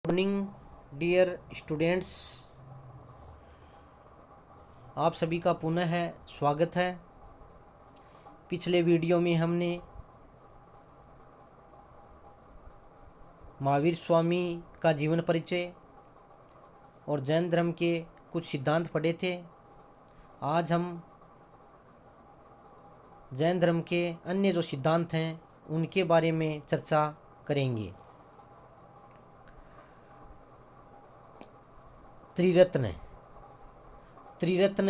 Morning dear students, आप सभी का पुनः स्वागत है। पिछले वीडियो में हमने महावीर स्वामी का जीवन परिचय और जैन धर्म के कुछ सिद्धांत पढ़े थे। आज हम जैन धर्म के अन्य जो सिद्धांत हैं उनके बारे में चर्चा करेंगे। त्रिरत्न त्रिरत्न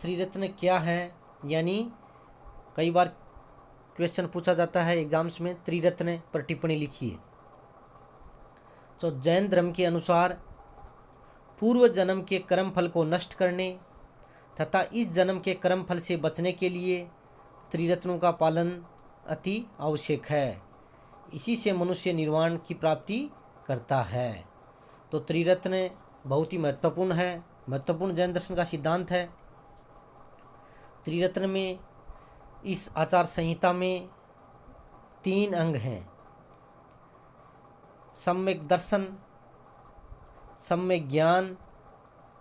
त्रिरत्न क्या है, यानी कई बार क्वेश्चन पूछा जाता है एग्जाम्स में, त्रिरत्न पर टिप्पणी लिखिए। तो जैन धर्म के अनुसार पूर्व जन्म के कर्म फल को नष्ट करने तथा इस जन्म के कर्म फल से बचने के लिए त्रिरत्नों का पालन अति आवश्यक है। इसी से मनुष्य निर्वाण की प्राप्ति करता है। तो त्रिरत्न बहुत ही महत्वपूर्ण जैन दर्शन का सिद्धांत है। त्रिरत्न में, इस आचार संहिता में 3 अंग हैं: सम्यक दर्शन, सम्यक ज्ञान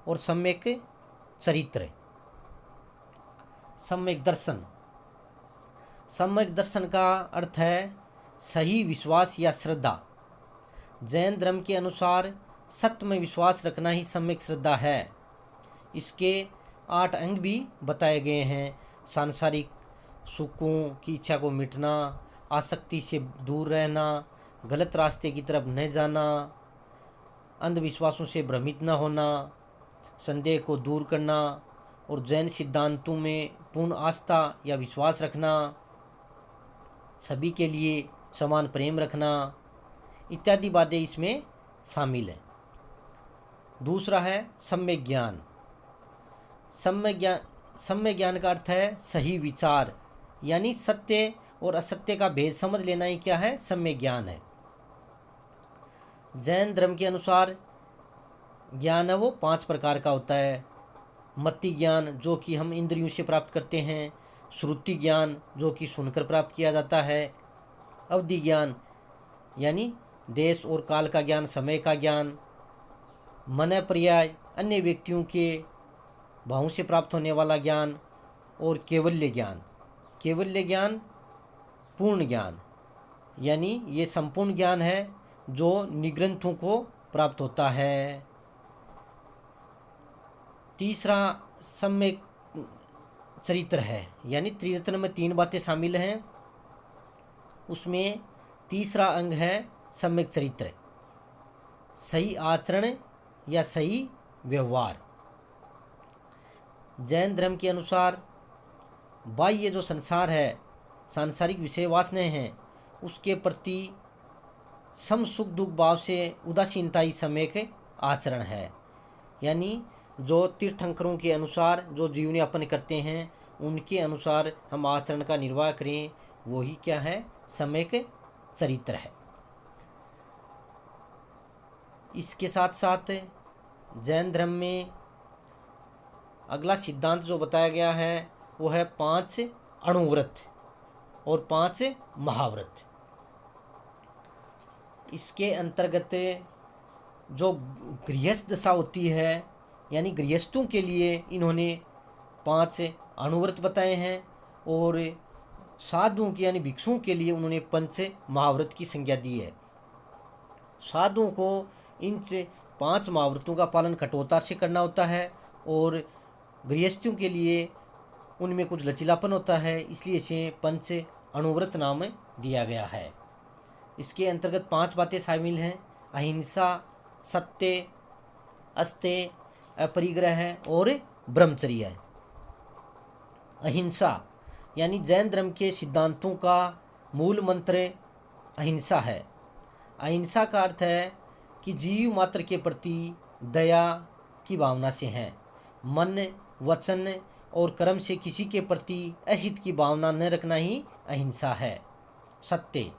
और सम्यक चरित्र। सम्यक दर्शन का अर्थ है सही विश्वास या श्रद्धा। जैन धर्म के अनुसार सत्य में विश्वास रखना ही सम्यक श्रद्धा है। इसके 8 अंग भी बताए गए हैं: सांसारिक सुखों की इच्छा को मिटना, आसक्ति से दूर रहना, गलत रास्ते की तरफ न जाना, अंधविश्वासों से भ्रमित न होना, संदेह को दूर करना और जैन सिद्धांतों में पूर्ण आस्था या विश्वास रखना, सभी के लिए समान प्रेम रखना इत्यादि बातें इसमें शामिल हैं। दूसरा है सम्यक ज्ञान। सम्यक ज्ञान का अर्थ है सही विचार, यानी सत्य और असत्य का भेद समझ लेना ही क्या है, सम्यक ज्ञान है। जैन धर्म के अनुसार ज्ञान है वो 5 प्रकार का होता है: मति ज्ञान, जो कि हम इंद्रियों से प्राप्त करते हैं; श्रुति ज्ञान, जो कि सुनकर प्राप्त किया जाता है; अवधि ज्ञान, यानी देश और काल का ज्ञान, समय का ज्ञान; मन पर्याय, अन्य व्यक्तियों के भावों से प्राप्त होने वाला ज्ञान; और केवल्य ज्ञान पूर्ण ज्ञान, यानी ये संपूर्ण ज्ञान है जो निग्रंथों को प्राप्त होता है। तीसरा सम्यक चरित्र है, यानी त्रिरत्न में 3 बातें शामिल हैं, उसमें तीसरा अंग है सम्यक चरित्र, सही आचरण या सही व्यवहार। जैन धर्म के अनुसार बाह्य जो संसार है, सांसारिक विषय वासनाएं हैं, उसके प्रति सम सुख दुख भाव से उदासीनता ही सम्यक आचरण है। यानी जो तीर्थंकरों के अनुसार जो जीवन यापन करते हैं उनके अनुसार हम आचरण का निर्वाह करें, वही क्या है, सम्यक चरित्र है। इसके साथ साथ जैन धर्म में अगला सिद्धांत जो बताया गया है वो है 5 अणुव्रत और 5 महाव्रत। इसके अंतर्गत जो गृहस्थ दशा होती है, यानी गृहस्थों के लिए इन्होंने 5 अणुव्रत बताए हैं, और साधुओं के यानी भिक्षुओं के लिए उन्होंने 5 महाव्रत की संज्ञा दी है। साधुओं को इन 5 महाव्रतों का पालन कठोरता से करना होता है, और गृहस्थियों के लिए उनमें कुछ लचीलापन होता है, इसलिए इसे 5 अणुव्रत नाम दिया गया है। इसके अंतर्गत 5 बातें शामिल हैं: अहिंसा, सत्य, अस्तेय, अपरिग्रह और ब्रह्मचर्य। अहिंसा यानी जैन धर्म के सिद्धांतों का मूल मंत्र अहिंसा है। अहिंसा का अर्थ है कि जीव मात्र के प्रति दया की भावना से हैं। मन, वचन और कर्म से किसी के प्रति अहित की भावना न रखना ही अहिंसा है। सत्य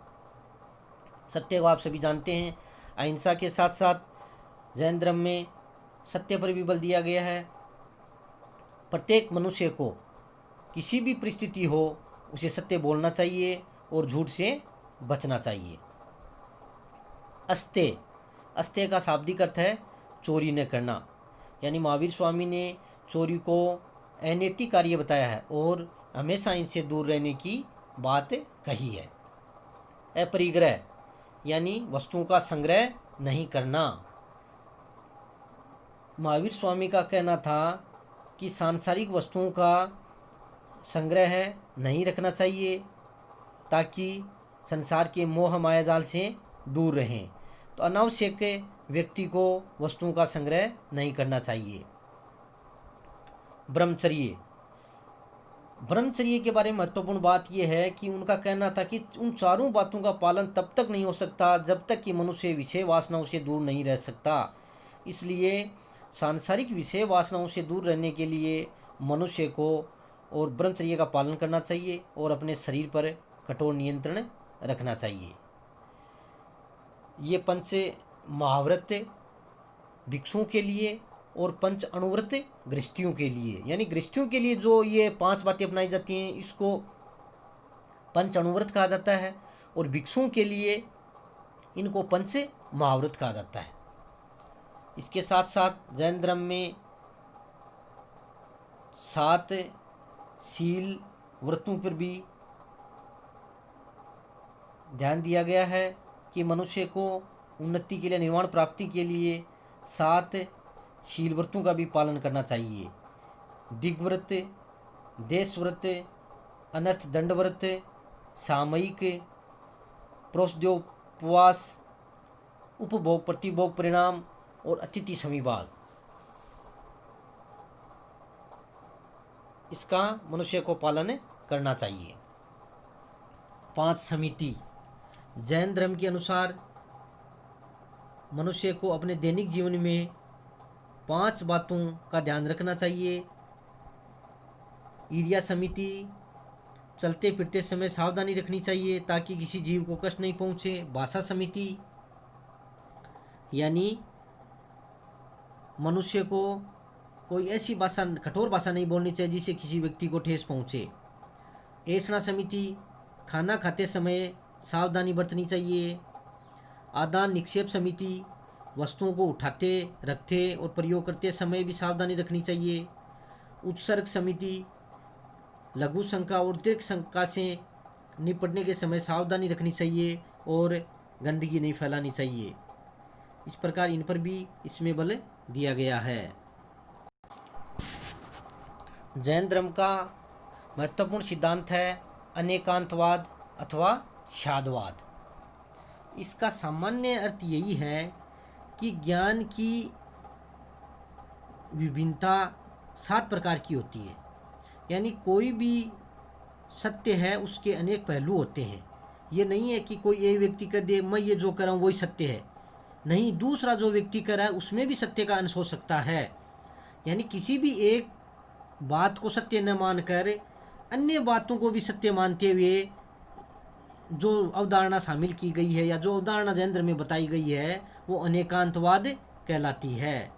को आप सभी जानते हैं। अहिंसा के साथ साथ जैन धर्म में सत्य पर भी बल दिया गया है। प्रत्येक मनुष्य को किसी भी परिस्थिति हो उसे सत्य बोलना चाहिए और झूठ से बचना चाहिए। अस्तेय अस्तेय का शाब्दिक अर्थ है चोरी न करना, यानी महावीर स्वामी ने चोरी को अनैतिक कार्य बताया है और हमेशा इनसे दूर रहने की बात कही है। अपरिग्रह यानी वस्तुओं का संग्रह नहीं करना। महावीर स्वामी का कहना था कि सांसारिक वस्तुओं का संग्रह नहीं रखना चाहिए ताकि संसार के मोह माया जाल से दूर रहें। तो अनावश्यक व्यक्ति को वस्तुओं का संग्रह नहीं करना चाहिए। ब्रह्मचर्य, ब्रह्मचर्य के बारे में महत्वपूर्ण बात यह है कि उनका कहना था कि उन चारों बातों का पालन तब तक नहीं हो सकता जब तक कि मनुष्य विषय वासनाओं से दूर नहीं रह सकता। इसलिए सांसारिक विषय वासनाओं से दूर रहने के लिए मनुष्य को और ब्रह्मचर्य का पालन करना चाहिए और अपने शरीर पर कठोर नियंत्रण रखना चाहिए। ये पंच महाव्रत भिक्षुओं के लिए और पंच अणुव्रत गृहस्थियों के लिए, यानी गृहस्थियों के लिए जो ये 5 बातें अपनाई जाती हैं इसको पंच अणुव्रत कहा जाता है और भिक्षुओं के लिए इनको पंच महाव्रत कहा जाता है। इसके साथ साथ जैन धर्म में 7 शील व्रतों पर भी ध्यान दिया गया है कि मनुष्य को उन्नति के लिए, निर्वाण प्राप्ति के लिए 7 शील व्रतों का भी पालन करना चाहिए। दिग्व्रत, देशव्रत, अनर्थ दंड व्रत, सामयिक, प्रोषद्योपवास, उपभोग प्रतिभोग परिणाम और अतिथि समीभाग, इसका मनुष्य को पालन करना चाहिए। 5 समिति, जैन धर्म के अनुसार मनुष्य को अपने दैनिक जीवन में 5 बातों का ध्यान रखना चाहिए। ईर्ष्या समिति, चलते फिरते समय सावधानी रखनी चाहिए ताकि किसी जीव को कष्ट नहीं पहुंचे। भाषा समिति, यानी मनुष्य को कोई ऐसी भाषा, कठोर भाषा नहीं बोलनी चाहिए जिससे किसी व्यक्ति को ठेस पहुंचे। ऐसना समिति, खाना खाते समय सावधानी बरतनी चाहिए। आदान निक्षेप समिति, वस्तुओं को उठाते, रखते और प्रयोग करते समय भी सावधानी रखनी चाहिए। उत्सर्ग समिति, लघु शंका और दीर्घ शंका से निपटने के समय सावधानी रखनी चाहिए और गंदगी नहीं फैलानी चाहिए। इस प्रकार इन पर भी इसमें बल दिया गया है। जैन धर्म का महत्वपूर्ण सिद्धांत है अनेकांतवाद अथवा शादवाद। इसका सामान्य अर्थ यही है कि ज्ञान की विभिन्नता 7 प्रकार की होती है, यानी कोई भी सत्य है उसके अनेक पहलू होते हैं। ये नहीं है कि कोई एक व्यक्ति कह दे मैं ये जो कर रहा हूँ वही सत्य है, नहीं, दूसरा जो व्यक्ति कर रहा है उसमें भी सत्य का अंश हो सकता है। यानी किसी भी एक बात को सत्य न मानकर अन्य बातों को भी सत्य मानते हुए जो अवधारणा शामिल की गई है या जो अवधारणा जैन धर्म में बताई गई है वो अनेकांतवाद कहलाती है।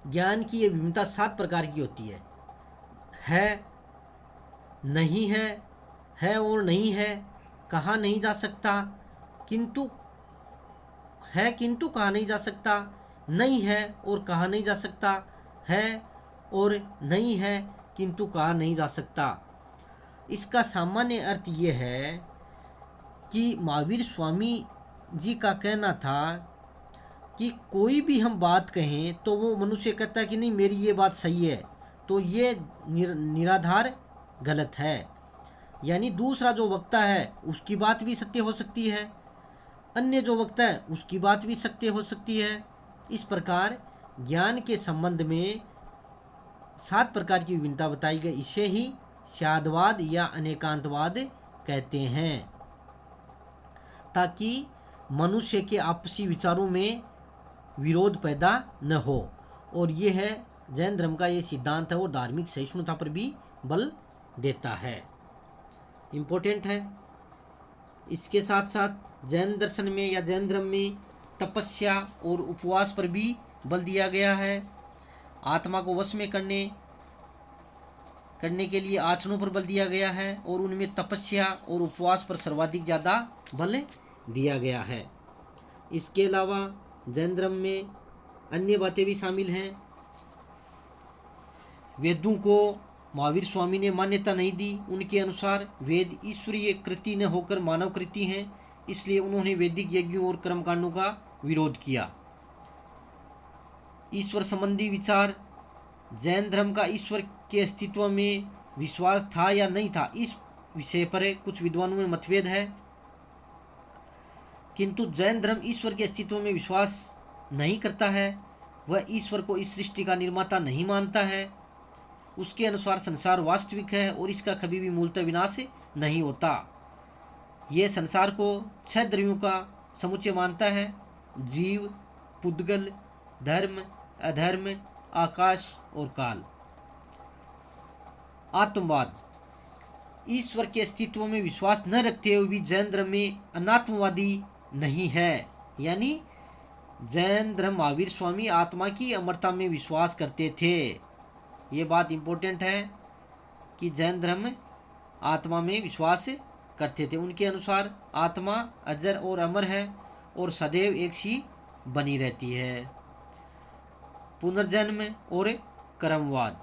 ज्ञान की ये विभिन्नता 7 प्रकार की होती है, नहीं है और नहीं है, कहा नहीं जा सकता, किंतु है किंतु कहा नहीं जा सकता, नहीं है और कहा नहीं जा सकता, है और नहीं है किंतु कहा नहीं जा सकता। इसका सामान्य अर्थ ये है कि महावीर स्वामी जी का कहना था कि कोई भी हम बात कहें तो वो मनुष्य कहता है कि नहीं मेरी ये बात सही है, तो ये निराधार गलत है। यानी दूसरा जो वक्ता है उसकी बात भी सत्य हो सकती है, अन्य जो वक्ता है उसकी बात भी सत्य हो सकती है। इस प्रकार ज्ञान के संबंध में 7 प्रकार की विभिन्नता बताई गई, इसे ही शादवाद या अनेकांतवाद कहते हैं, ताकि मनुष्य के आपसी विचारों में विरोध पैदा न हो। और ये है जैन धर्म का ये सिद्धांत है और धार्मिक सहिष्णुता पर भी बल देता है, इम्पोर्टेंट है। इसके साथ साथ जैन दर्शन में या जैन धर्म में तपस्या और उपवास पर भी बल दिया गया है। आत्मा को वश में करने के लिए आचरणों पर बल दिया गया है और उनमें तपस्या और उपवास पर सर्वाधिक ज़्यादा बल दिया गया है। इसके अलावा जैन धर्म में अन्य बातें भी शामिल हैं। वेदों को महावीर स्वामी ने मान्यता नहीं दी। उनके अनुसार वेद ईश्वरीय कृति न होकर मानव कृति हैं, इसलिए उन्होंने वैदिक यज्ञों और कर्मकांडों का विरोध किया। ईश्वर संबंधी विचार, जैन धर्म का ईश्वर के अस्तित्व में विश्वास था या नहीं था, इस विषय पर कुछ विद्वानों में मतभेद है। किंतु जैन धर्म ईश्वर के अस्तित्व में विश्वास नहीं करता है। वह ईश्वर को इस सृष्टि का निर्माता नहीं मानता है। उसके अनुसार संसार वास्तविक है और इसका कभी भी मूलतः विनाश नहीं होता। यह संसार को 6 द्रव्यों का समुच्चय मानता है: जीव, पुद्गल, धर्म, अधर्म, आकाश और काल। आत्मवाद, ईश्वर के अस्तित्व में विश्वास न रखते हुए भी जैन धर्म में अनात्मवादी नहीं है। यानी जैन धर्म महावीर स्वामी आत्मा की अमरता में विश्वास करते थे। ये बात इम्पोर्टेंट है कि जैन धर्म आत्मा में विश्वास करते थे। उनके अनुसार आत्मा अजर और अमर है और सदैव एक सी बनी रहती है। पुनर्जन्म और कर्मवाद,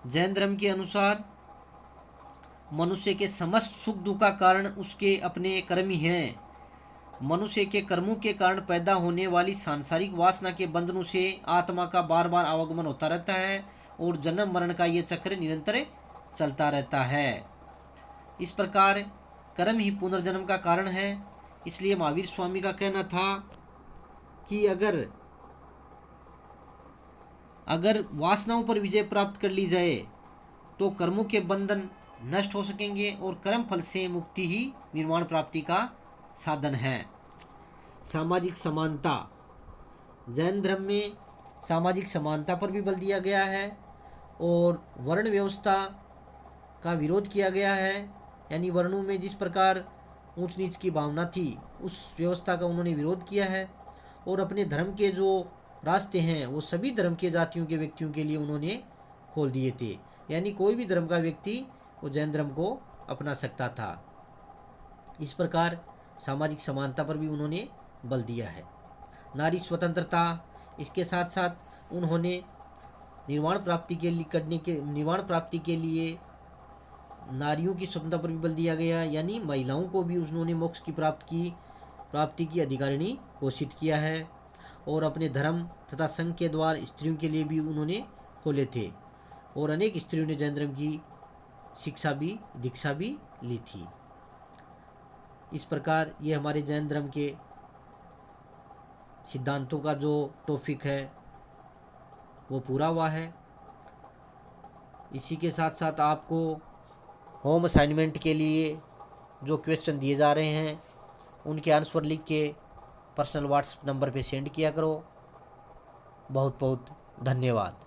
जैन धर्म के अनुसार मनुष्य के समस्त सुख दुख का कारण उसके अपने कर्म ही हैं। मनुष्य के कर्मों के कारण पैदा होने वाली सांसारिक वासना के बंधनों से आत्मा का बार बार आवागमन होता रहता है और जन्म मरण का ये चक्र निरंतर चलता रहता है। इस प्रकार कर्म ही पुनर्जन्म का कारण है। इसलिए महावीर स्वामी का कहना था कि अगर वासनाओं पर विजय प्राप्त कर ली जाए तो कर्मों के बंधन नष्ट हो सकेंगे और कर्म फल से मुक्ति ही निर्वाण प्राप्ति का साधन है। सामाजिक समानता, जैन धर्म में सामाजिक समानता पर भी बल दिया गया है और वर्ण व्यवस्था का विरोध किया गया है। यानी वर्णों में जिस प्रकार ऊंच नीच की भावना थी, उस व्यवस्था का उन्होंने विरोध किया है। और अपने धर्म के जो रास्ते हैं वो सभी धर्म के जातियों के व्यक्तियों के लिए उन्होंने खोल दिए थे। यानी कोई भी धर्म का व्यक्ति वो जैन धर्म को अपना सकता था। इस प्रकार सामाजिक समानता पर भी उन्होंने बल दिया है। नारी स्वतंत्रता, इसके साथ साथ उन्होंने निर्वाण प्राप्ति के लिए नारियों की स्वतंत्रता पर भी बल दिया गया। यानी महिलाओं को भी उन्होंने मोक्ष की प्राप्ति की अधिकारिणी घोषित किया है। और अपने धर्म तथा संघ के द्वार स्त्रियों के लिए भी उन्होंने खोले थे और अनेक स्त्रियों ने जैन धर्म की दीक्षा भी ली थी। इस प्रकार ये हमारे जैन धर्म के सिद्धांतों का जो टॉपिक है वो पूरा हुआ है। इसी के साथ साथ आपको होम असाइनमेंट के लिए जो क्वेश्चन दिए जा रहे हैं उनके आंसर लिख के पर्सनल व्हाट्सएप नंबर पे सेंड किया करो। बहुत बहुत धन्यवाद।